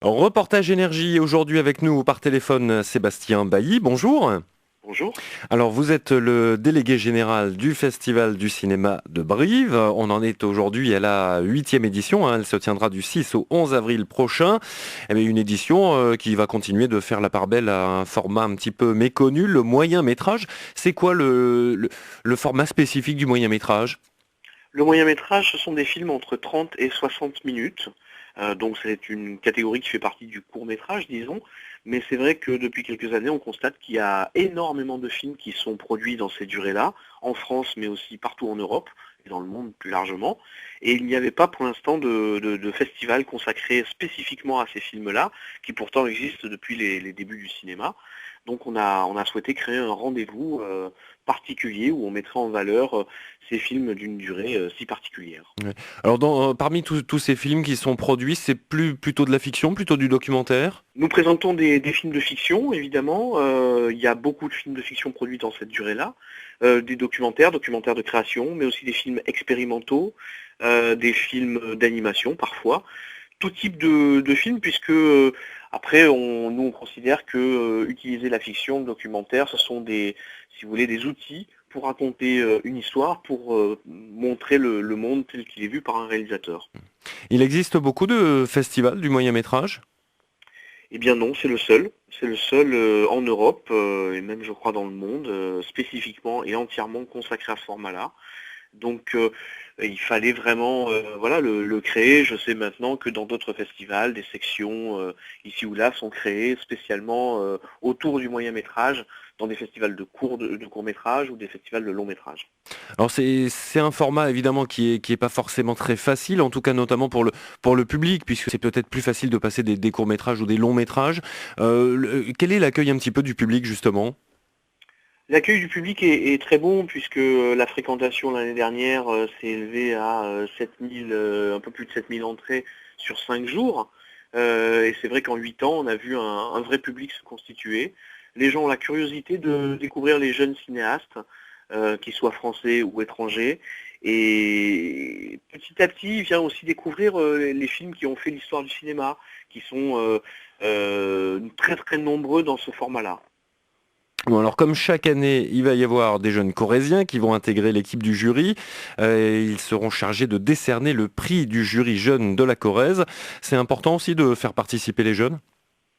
Reportage énergie aujourd'hui avec nous par téléphone Sébastien Bailly, bonjour. Bonjour. Alors vous êtes le délégué général du Festival du cinéma de Brive. On en est aujourd'hui à la 8e édition, elle se tiendra du 6 au 11 avril prochain. Eh bien, une édition qui va continuer de faire la part belle à un format un petit peu méconnu, le moyen métrage. C'est quoi le format spécifique du moyen métrage? Le moyen métrage, ce sont des films entre 30 et 60 minutes. Donc c'est une catégorie qui fait partie du court métrage, disons. Mais c'est vrai que depuis quelques années, on constate qu'il y a énormément de films qui sont produits dans ces durées-là, en France, mais aussi partout en Europe et dans le monde plus largement. Et il n'y avait pas pour l'instant de festival consacré spécifiquement à ces films-là, qui pourtant existent depuis les débuts du cinéma. Donc on a souhaité créer un rendez-vous particulier où on mettrait en valeur ces films d'une durée si particulière. Ouais. Alors parmi tous ces films qui sont produits, c'est plutôt de la fiction, plutôt du documentaire? Nous présentons des films de fiction, évidemment. Il y a beaucoup de films de fiction produits dans cette durée-là. Des documentaires de création, mais aussi des films expérimentaux, des films d'animation parfois. Tout type de films, puisque après, nous on considère que utiliser la fiction, le documentaire, ce sont si vous voulez, des outils pour raconter une histoire, pour montrer le monde tel qu'il est vu par un réalisateur. Il existe beaucoup de festivals du moyen métrage? Eh bien non, c'est le seul. C'est le seul en Europe, et même je crois dans le monde, spécifiquement et entièrement consacré à ce format-là. Donc il fallait vraiment voilà, le créer. Je sais maintenant que dans d'autres festivals, des sections ici ou là sont créées spécialement autour du moyen métrage, dans des festivals de court métrage ou des festivals de long métrage. Alors c'est un format évidemment qui est pas forcément très facile, en tout cas notamment pour le public, puisque c'est peut-être plus facile de passer des courts-métrages ou des longs-métrages. Quel est l'accueil un petit peu du public justement? L'accueil du public est très bon puisque la fréquentation l'année dernière s'est élevée à 7000, un peu plus de 7000 entrées sur 5 jours. Et c'est vrai qu'en 8 ans, on a vu un vrai public se constituer. Les gens ont la curiosité de découvrir les jeunes cinéastes, qu'ils soient français ou étrangers. Et petit à petit, il vient aussi découvrir les films qui ont fait l'histoire du cinéma, qui sont très très nombreux dans ce format-là. Bon, alors comme chaque année, il va y avoir des jeunes Corésiens qui vont intégrer l'équipe du jury. Ils seront chargés de décerner le prix du jury jeune de la Corrèze. C'est important aussi de faire participer les jeunes?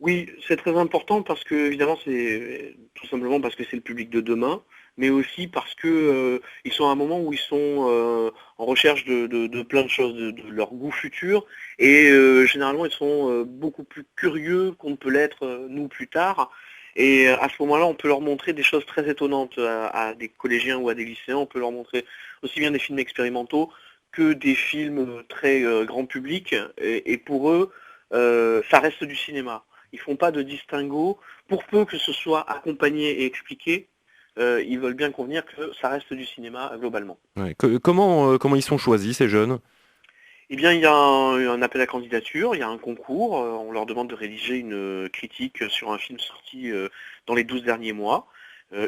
Oui, c'est très important parce que, évidemment, c'est tout simplement parce que c'est le public de demain, mais aussi parce que ils sont à un moment où ils sont en recherche de plein de choses, de leur goût futur, et généralement ils sont beaucoup plus curieux qu'on ne peut l'être nous plus tard. Et à ce moment-là, on peut leur montrer des choses très étonnantes à des collégiens ou à des lycéens. On peut leur montrer aussi bien des films expérimentaux que des films très grand public. Et pour eux, ça reste du cinéma. Ils font pas de distinguo, pour peu que ce soit accompagné et expliqué, ils veulent bien convenir que ça reste du cinéma globalement. Ouais. Comment ils sont choisis ces jeunes? Eh bien, il y a un appel à candidature, il y a un concours, on leur demande de rédiger une critique sur un film sorti dans les 12 derniers mois,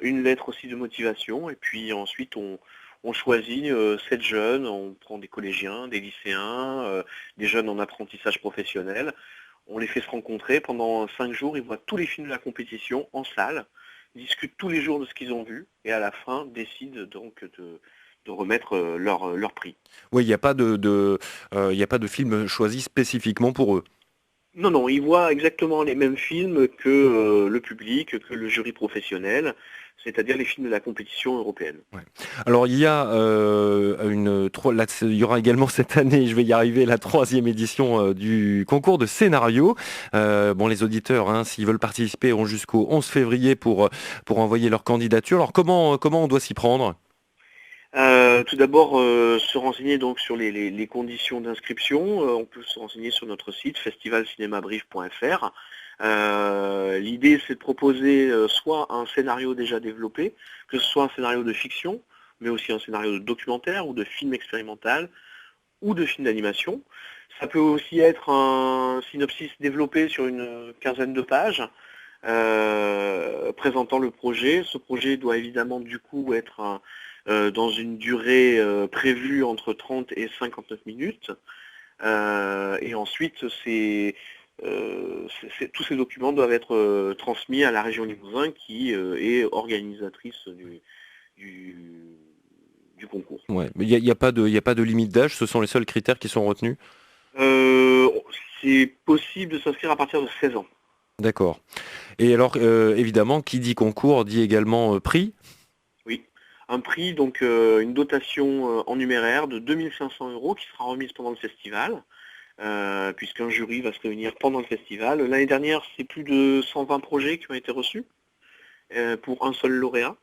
une lettre aussi de motivation, et puis ensuite on choisit 7 jeunes, on prend des collégiens, des lycéens, des jeunes en apprentissage professionnel. On les fait se rencontrer pendant 5 jours, ils voient tous les films de la compétition en salle, discutent tous les jours de ce qu'ils ont vu, et à la fin décident donc de remettre leur prix. Oui, il y a pas de film choisi spécifiquement pour eux. Non, non, ils voient exactement les mêmes films que le public, que le jury professionnel, c'est-à-dire les films de la compétition européenne. Ouais. Alors il y a il y aura également cette année, je vais y arriver, la troisième édition du concours de scénario. Bon, les auditeurs, hein, s'ils veulent participer, ont jusqu'au 11 février pour envoyer leur candidature. Alors comment on doit s'y prendre? Tout d'abord, se renseigner donc sur les conditions d'inscription. On peut se renseigner sur notre site festivalcinémabrive.fr. L'idée, c'est de proposer soit un scénario déjà développé, que ce soit un scénario de fiction, mais aussi un scénario de documentaire ou de film expérimental ou de film d'animation. Ça peut aussi être un synopsis développé sur une quinzaine de pages présentant le projet. Ce projet doit évidemment du coup être dans une durée prévue entre 30 et 59 minutes. Et ensuite, tous ces documents doivent être transmis à la région Limousin qui est organisatrice du, du concours. Ouais. Mais il y a pas de limite d'âge, ce sont les seuls critères qui sont retenus? Euh, c'est possible de s'inscrire à partir de 16 ans. D'accord. Et alors, évidemment, qui dit concours dit également prix. Oui. Un prix, donc une dotation en numéraire de 2500 € qui sera remise pendant le festival, puisqu'un jury va se réunir pendant le festival. L'année dernière, c'est plus de 120 projets qui ont été reçus pour un seul lauréat.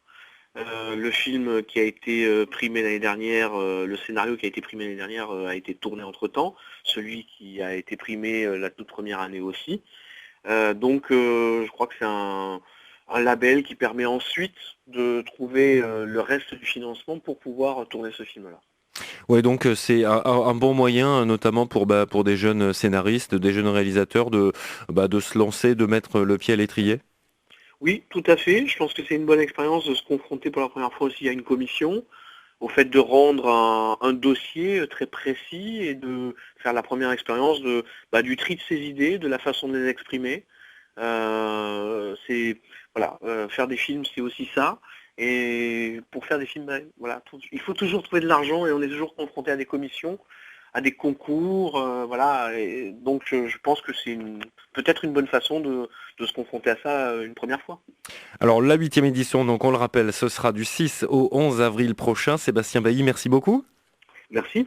Le film qui a été primé l'année dernière, le scénario qui a été primé l'année dernière a été tourné entre-temps, celui qui a été primé la toute première année aussi. Donc je crois que c'est un label qui permet ensuite de trouver le reste du financement pour pouvoir tourner ce film-là. Ouais, donc c'est un bon moyen, notamment pour des jeunes scénaristes, des jeunes réalisateurs, de se lancer, de mettre le pied à l'étrier. Oui, tout à fait. Je pense que c'est une bonne expérience de se confronter pour la première fois aussi à une commission, au fait de rendre un dossier très précis et de faire la première expérience du tri de ses idées, de la façon de les exprimer. Faire des films, c'est aussi ça. Et pour faire des films, il faut toujours trouver de l'argent et on est toujours confronté à des commissions, à des concours, voilà. Et donc je pense que c'est peut-être une bonne façon de se confronter à ça une première fois. Alors la 8e édition, donc on le rappelle, ce sera du 6 au 11 avril prochain. Sébastien Bailly, merci beaucoup. Merci.